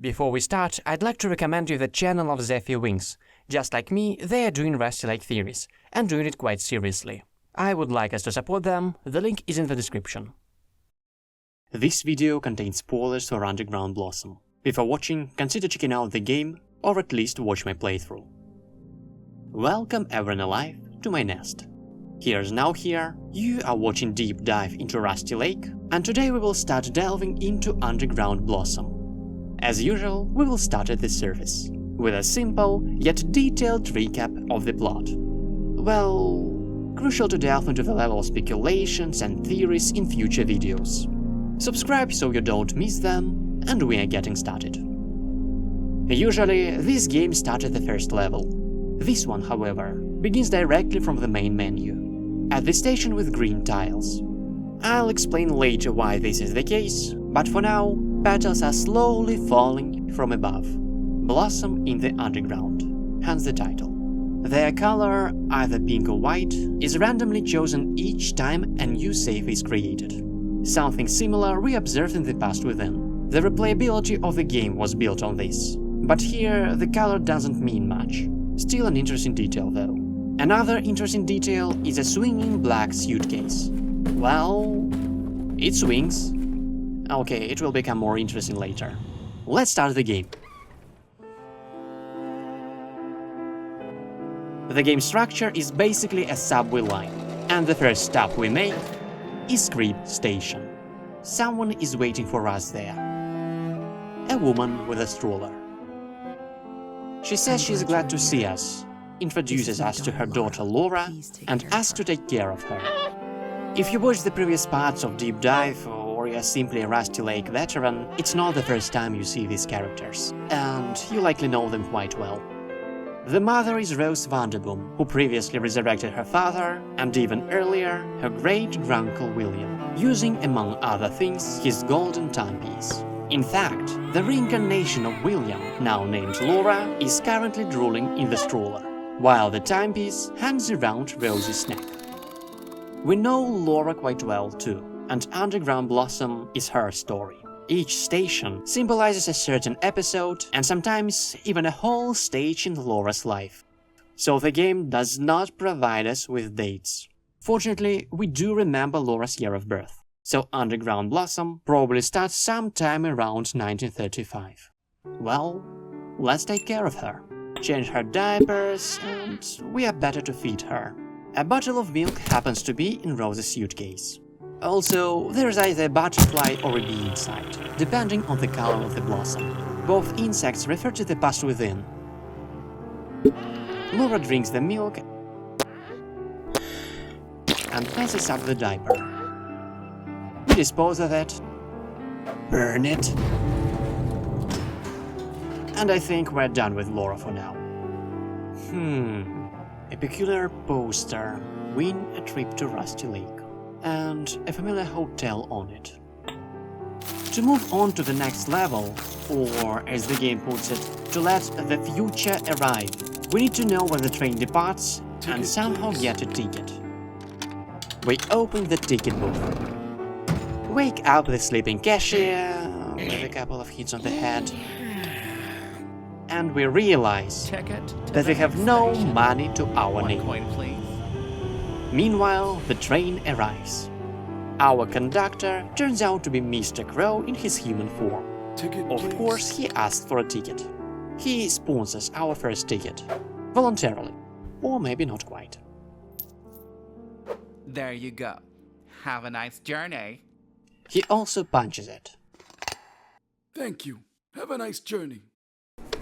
Before we start, I'd like to recommend you the channel of Zephyr Wings. Just like me, they are doing Rusty Lake theories, and doing it quite seriously. I would like us to support them, the link is in the description. This video contains spoilers for Underground Blossom. Before watching, consider checking out the game, or at least watch my playthrough. Welcome everyone alive to my nest. Here's Now Here, you are watching Deep Dive into Rusty Lake, and today we will start delving into Underground Blossom. As usual, we will start at the surface, with a simple yet detailed recap of the plot. Well, crucial to delve into the level of speculations and theories in future videos. Subscribe so you don't miss them, and we are getting started. Usually, this game starts at the first level. This one, however, begins directly from the main menu, at the station with green tiles. I'll explain later why this is the case, but for now, petals are slowly falling from above. Blossom in the underground, hence the title. Their color, either pink or white, is randomly chosen each time a new save is created. Something similar we observed in the past within. The replayability of the game was built on this, but here the color doesn't mean much. Still an interesting detail though. Another interesting detail is a swinging black suitcase. Well, it swings. Okay, it will become more interesting later. Let's start the game. The game structure is basically a subway line, and the first stop we make is Crib Station. Someone is waiting for us there. A woman with a stroller. She says she's glad to see us, introduces us to her daughter Laura, and asks to take care of her. If you watched the previous parts of Deep Dive, or you're simply a Rusty Lake veteran, it's not the first time you see these characters, and you likely know them quite well. The mother is Rose Vanderboom, who previously resurrected her father, and even earlier, her great-granduncle William, using, among other things, his golden timepiece. In fact, the reincarnation of William, now named Laura, is currently drooling in the stroller, while the timepiece hangs around Rose's neck. We know Laura quite well too, and Underground Blossom is her story. Each station symbolizes a certain episode, and sometimes even a whole stage in Laura's life. So the game does not provide us with dates. Fortunately, we do remember Laura's year of birth. So Underground Blossom probably starts sometime around 1935. Well, let's take care of her. Change her diapers, and we are better to feed her. A bottle of milk happens to be in Rose's suitcase. Also, there's either a butterfly or a bee inside, depending on the color of the blossom. Both insects refer to the past within. Laura drinks the milk and passes up the diaper. We dispose of it, burn it, and I think we're done with Laura for now. A peculiar poster, win a trip to Rusty Lake, and a familiar hotel on it. To move on to the next level, or as the game puts it, to let the future arrive, we need to know when the train departs and somehow get a ticket. We open the ticket booth. Wake up the sleeping cashier with a couple of hits on the head, and we realize that we have no money to our name. Meanwhile, the train arrives. Our conductor turns out to be Mr. Crow in his human form. Of course, he asks for a ticket. He sponsors our first ticket. Voluntarily. Or maybe not quite. There you go. Have a nice journey. He also punches it. Thank you. Have a nice journey.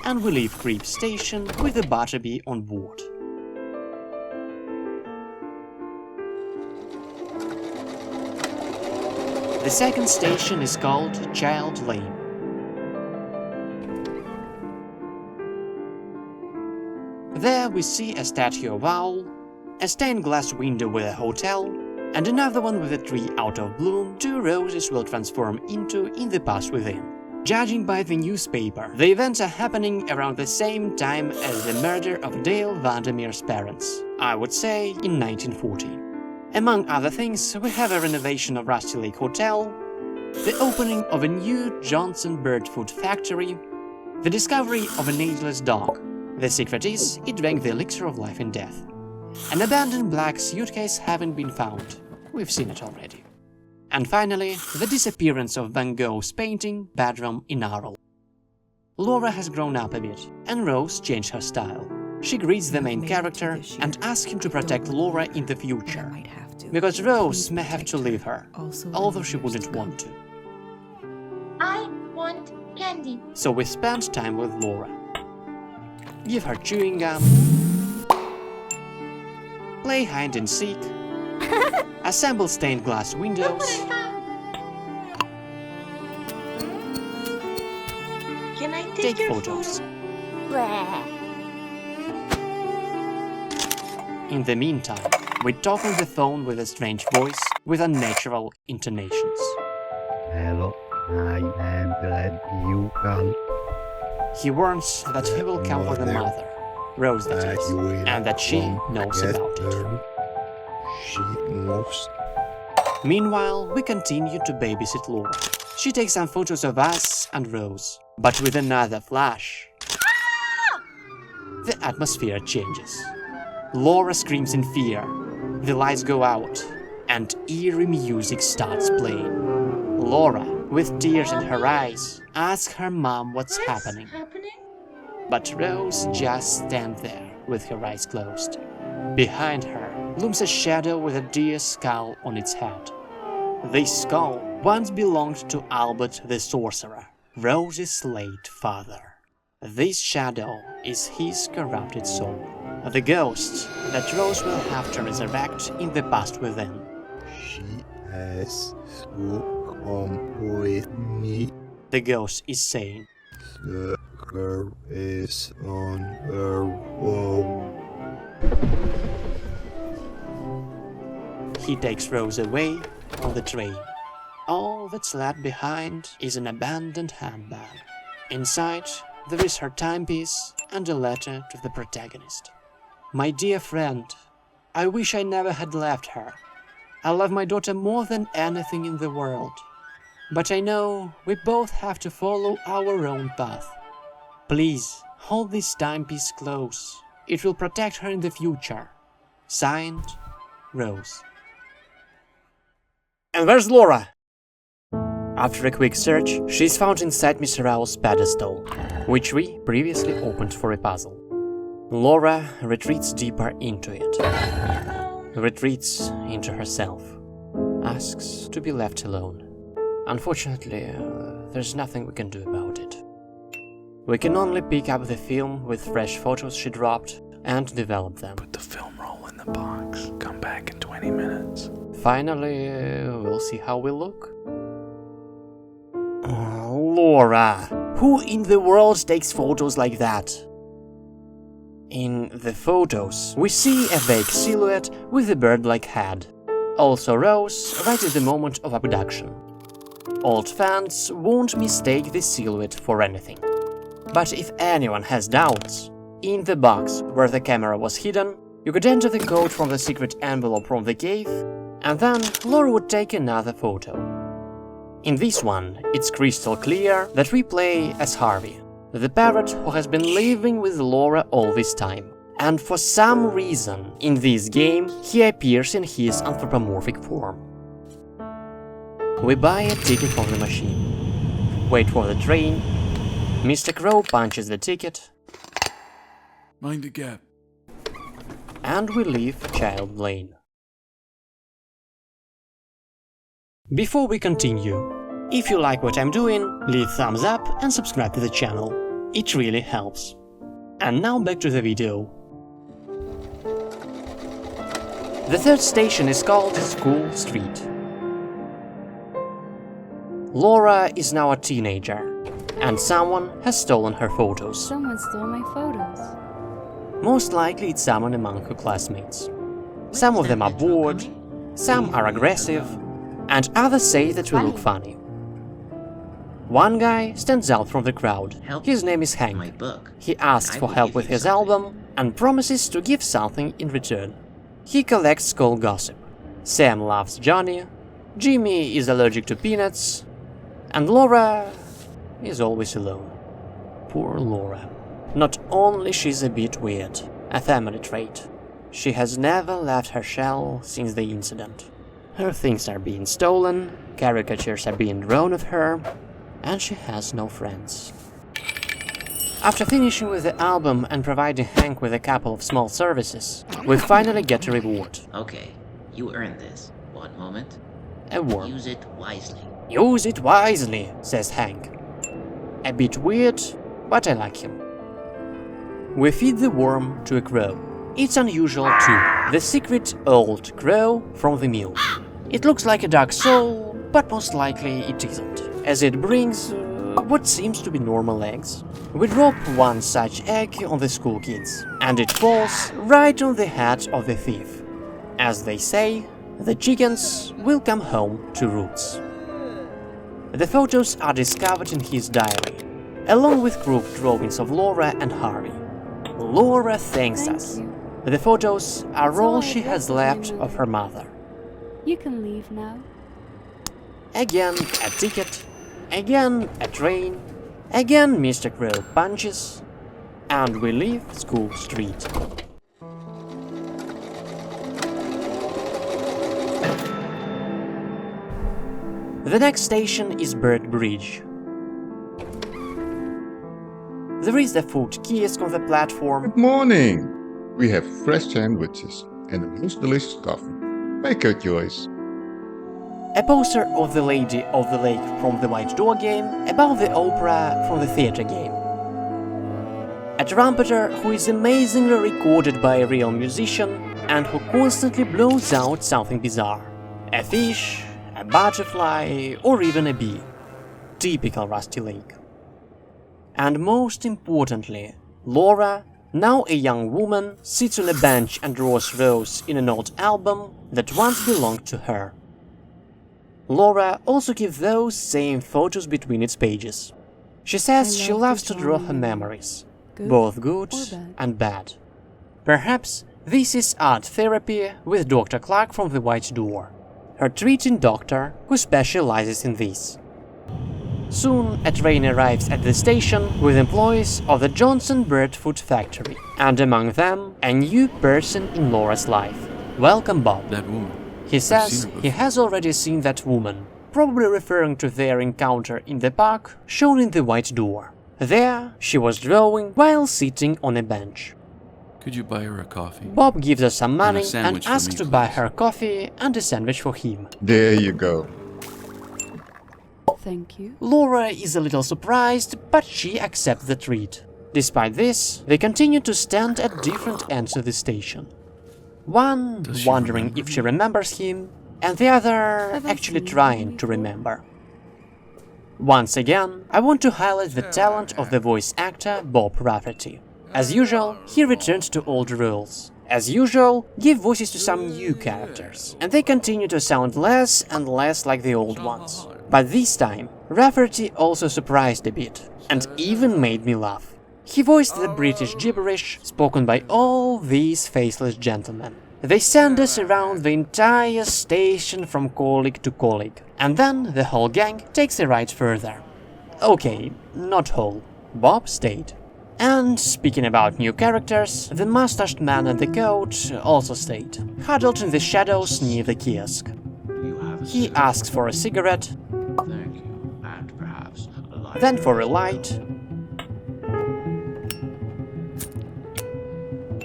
And we leave Crib Station with the Butterbee on board. The second station is called Child Lane. There we see a statue of Owl, a stained glass window with a hotel, and another one with a tree out of bloom 2 roses will transform into in the past within. Judging by the newspaper, the events are happening around the same time as the murder of Dale Vandermeer's parents, I would say in 1940. Among other things, we have a renovation of Rusty Lake Hotel, the opening of a new Johnson bird food factory, The discovery of an ageless dog. The secret is, it drank the elixir of life and death. An abandoned black suitcase haven't been found. We've seen it already. And finally, the disappearance of Van Gogh's painting, Bedroom in Arles. Laura has grown up a bit, and Rose changed her style. She greets the main character and asks him to protect Laura in the future, because Rose may have to leave her, although she wouldn't want to. I want candy. So we spend time with Laura. Give her chewing gum, play hide and seek, assemble stained glass windows, Can I take your photos. Bleh. In the meantime, we talk on the phone with a strange voice with unnatural intonations. Hello, I am glad you come. He warns that he will come for the mother, Rose that is, and that she knows about it. She knows. Meanwhile, we continue to babysit Laura. She takes some photos of us and Rose, but with another flash. The atmosphere changes. Laura screams in fear. The lights go out, and eerie music starts playing. Laura, with tears in her eyes, asks her mom what's happening. But Rose just stands there with her eyes closed. Behind her looms a shadow with a deer's skull on its head. This skull once belonged to Albert the sorcerer, Rose's late father. This shadow is his corrupted soul, the ghost that Rose will have to resurrect in the past within. She has to come with me. The ghost is saying. The girl is on her own. He takes Rose away on the train. All that's left behind is an abandoned handbag. Inside, there is her timepiece and a letter to the protagonist. My dear friend, I wish I never had left her. I love my daughter more than anything in the world. But I know we both have to follow our own path. Please, hold this timepiece close. It will protect her in the future. Signed, Rose. And where's Laura? After a quick search, she is found inside Mr. Owl's pedestal, which we previously opened for a puzzle. Laura retreats deeper into it. Retreats into herself. Asks to be left alone. Unfortunately, there's nothing we can do about it. We can only pick up the film with fresh photos she dropped and develop them. Put the film roll in the box. Come back in 20 minutes. Finally, we'll see how we look. Laura! Who in the world takes photos like that? In the photos, we see a vague silhouette with a bird-like head. Also Rose, right at the moment of abduction. Old fans won't mistake this silhouette for anything. But if anyone has doubts, in the box where the camera was hidden, you could enter the code from the secret envelope from the cave, and then Laura would take another photo. In this one, it's crystal clear that we play as Harvey, the parrot who has been living with Laura all this time. And for some reason, in this game, he appears in his anthropomorphic form. We buy a ticket from the machine, wait for the train, Mr. Crow punches the ticket, Mind the gap. and we leave Child Lane. Before we continue, if you like what I'm doing, leave thumbs up and subscribe to the channel. It really helps. And now back to the video. The third station is called School Street. Laura is now a teenager, and someone has stolen her photos. Someone stole my photos. Most likely it's someone among her classmates. Some of them are bored, some are aggressive, and others say that we look funny. One guy stands out from the crowd. His name is Hank. He asks for help with his album and promises to give something in return. He collects school gossip. Sam loves Johnny, Jimmy is allergic to peanuts, and Laura is always alone. Poor Laura. Not only she's a bit weird, a family trait, she has never left her shell since the incident. Her things are being stolen, caricatures are being drawn of her, and she has no friends. After finishing with the album and providing Hank with a couple of small services, we finally get a reward. Okay, you earned this. One moment. A worm. Use it wisely. Use it wisely, says Hank. A bit weird, but I like him. We feed the worm to a crow. It's unusual too, the secret old crow from the mill. It looks like a dark soul, but most likely it isn't, as it brings what seems to be normal eggs. We drop one such egg on the school kids, and it falls right on the head of the thief. As they say, the chickens will come home to roots. The photos are discovered in his diary, along with group drawings of Laura and Harvey. Laura thanks us. You. The photos are That's all all she I've has got left for you. of her mother. You can leave now. Again a ticket, again a train, again Mr. Crow punches, and we leave School Street. The next station is Bird Bridge. There is a food kiosk on the platform. Good morning! We have fresh sandwiches and the most delicious coffee. Make your choice. A poster of the Lady of the Lake from the White Door game, above the opera from the theater game. A trumpeter who is amazingly recorded by a real musician and who constantly blows out something bizarre. A fish, a butterfly, or even a bee. Typical Rusty Lake. And most importantly, Laura, now a young woman, sits on a bench and draws rose in an old album that once belonged to her. Laura also gives those same photos between its pages. She says she loves to draw her memories, both good and bad. Perhaps this is art therapy with Dr. Clark from the White Door, her treating doctor who specializes in this. Soon a train arrives at the station with employees of the Johnson Bird Food Factory, and among them a new person in Laura's life. Welcome, Bob. That woman. He says he has already seen that woman, probably referring to their encounter in the park shown in the White Door. There she was drawing while sitting on a bench. Could you buy her a coffee? Bob gives her some money and sandwich for asks me, to buy please. her coffee and a sandwich for him. There you go. Thank you. Laura is a little surprised, but she accepts the treat. Despite this, they continue to stand at different ends of the station. One Does she wondering remember if me? she remembers him, and the other Have I actually seen you trying to before? remember. Once again, I want to highlight the talent of the voice actor Bob Rafferty. As usual, he returns to old roles. As usual, give voices to some new characters, and they continue to sound less and less like the old ones. But this time, Rafferty also surprised a bit, and even made me laugh. He voiced the British gibberish spoken by all these faceless gentlemen. They send us around the entire station from colleague to colleague, and then the whole gang takes a ride further. Okay, not whole. Bob stayed. And speaking about new characters, the mustached man and the coach also stayed, huddled in the shadows near the kiosk. You have a He asks for a cigarette, Thank you, and perhaps a light. then for a light,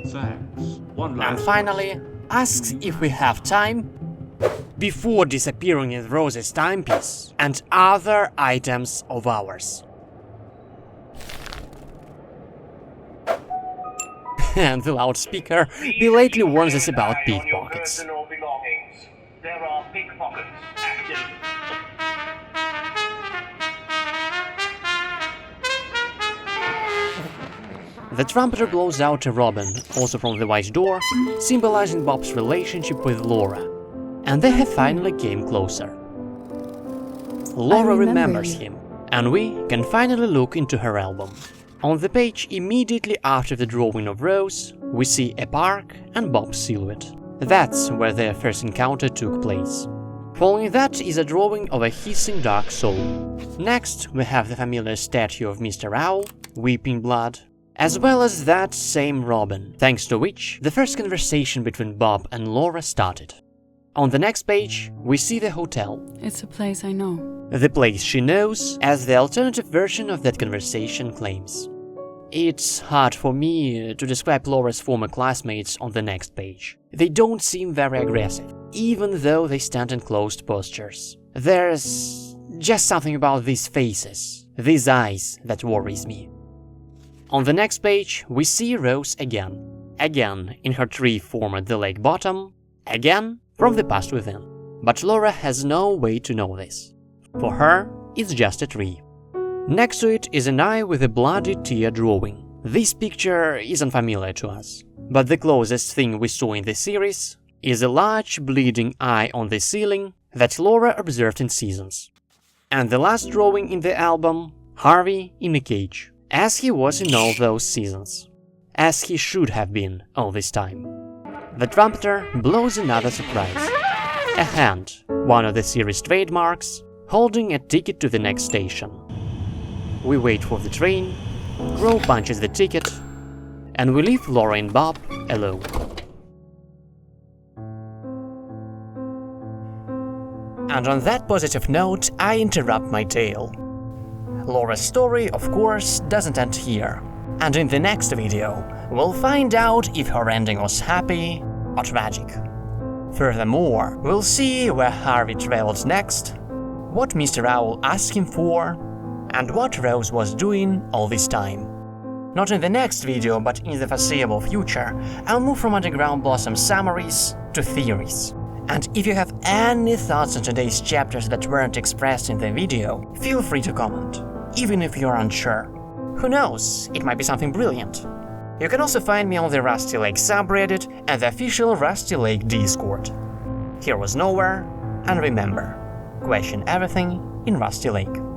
Thanks. One and last. finally asks if we have time before disappearing in Rose's timepiece and other items of ours. And the loudspeaker belatedly warns us about pickpockets. Personal belongings. There are pickpockets active. The trumpeter blows out a robin, also from the White Door, symbolizing Bob's relationship with Laura. And they have finally came closer. Laura remember remembers you. him, and we can finally look into her album. On the page immediately after the drawing of Rose, we see a park and Bob's silhouette. That's where their first encounter took place. Following that is a drawing of a hissing dark soul. Next, we have the familiar statue of Mr. Owl, weeping blood, as well as that same robin, thanks to which the first conversation between Bob and Laura started. On the next page, we see the hotel. It's a place I know. The place she knows, as the alternative version of that conversation claims. It's hard for me to describe Laura's former classmates on the next page. They don't seem very aggressive, even though they stand in closed postures. There's just something about these faces, these eyes, that worries me. On the next page, we see Rose again. Again in her tree form at the lake bottom, again from the past within. But Laura has no way to know this. For her, it's just a tree. Next to it is an eye with a bloody tear drawing. This picture isn't familiar to us, but the closest thing we saw in the series is a large bleeding eye on the ceiling that Laura observed in Seasons. And the last drawing in the album, Harvey in a cage, as he was in all those seasons. As he should have been all this time. The trumpeter blows another surprise. A hand, one of the series' trademarks, holding a ticket to the next station. We wait for the train, Crow punches the ticket, and we leave Laura and Bob alone. And on that positive note, I interrupt my tale. Laura's story, of course, doesn't end here. And in the next video, we'll find out if her ending was happy or tragic. Furthermore, we'll see where Harvey traveled next, what Mr. Owl asked him for, and what Rose was doing all this time. Not in the next video, but in the foreseeable future, I'll move from Underground Blossom summaries to theories. And if you have any thoughts on today's chapters that weren't expressed in the video, feel free to comment, even if you're unsure. Who knows, it might be something brilliant. You can also find me on the Rusty Lake subreddit and the official Rusty Lake Discord. Here was Nowhere, and remember, question everything in Rusty Lake.